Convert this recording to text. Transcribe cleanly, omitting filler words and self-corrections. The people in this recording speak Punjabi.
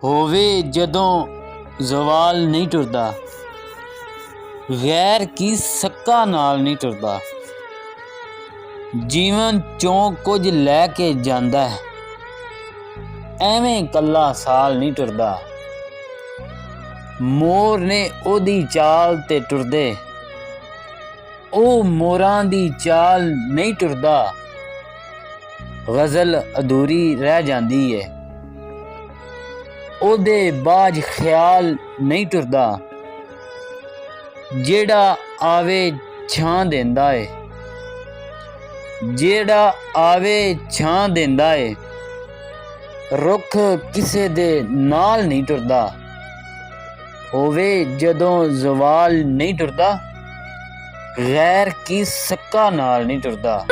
ਹੋਵੇ ਜਦੋਂ ਜ਼ਵਾਲ ਨਹੀਂ ਟੁਰਦਾ, ਗੈਰ ਕੀ ਸੱਕਾ ਨਾਲ ਨਹੀਂ ਟੁਰਦਾ। ਜੀਵਨ ਚੋਂ ਕੁਝ ਲੈ ਕੇ ਜਾਂਦਾ ਹੈ, ਐਵੇਂ ਕੱਲਾ ਸਾਲ ਨਹੀਂ ਟੁਰਦਾ। ਮੋਰ ਨੇ ਉਹਦੀ ਚਾਲ ਤੇ ਟੁਰਦੇ, ਉਹ ਮੋਰਾਂ ਦੀ ਚਾਲ ਨਹੀਂ ਟੁਰਦਾ। ਗਜ਼ਲ ਅਧੂਰੀ ਰਹਿ ਜਾਂਦੀ ਏ, ਉਹਦੇ ਬਾਝ ਖਿਆਲ ਨਹੀਂ ਟੁਰਦਾ। ਜਿਹੜਾ ਆਵੇ ਛਾਂ ਦਿੰਦਾ ਏ, ਜਿਹੜਾ ਆਵੇ ਛਾਂ ਦਿੰਦਾ ਏ। ਰੁੱਖ ਕਿਸੇ ਦੇ ਨਾਲ ਨਹੀਂ ਟੁਰਦਾ, ਹੋਵੇ ਜਦੋਂ ਜ਼ਵਾਲ ਨਹੀਂ ਟੁਰਦਾ। ਗੈਰ ਕੀ ਸੱਕਾ ਨਾਲ ਨਹੀਂ ਟੁਰਦਾ।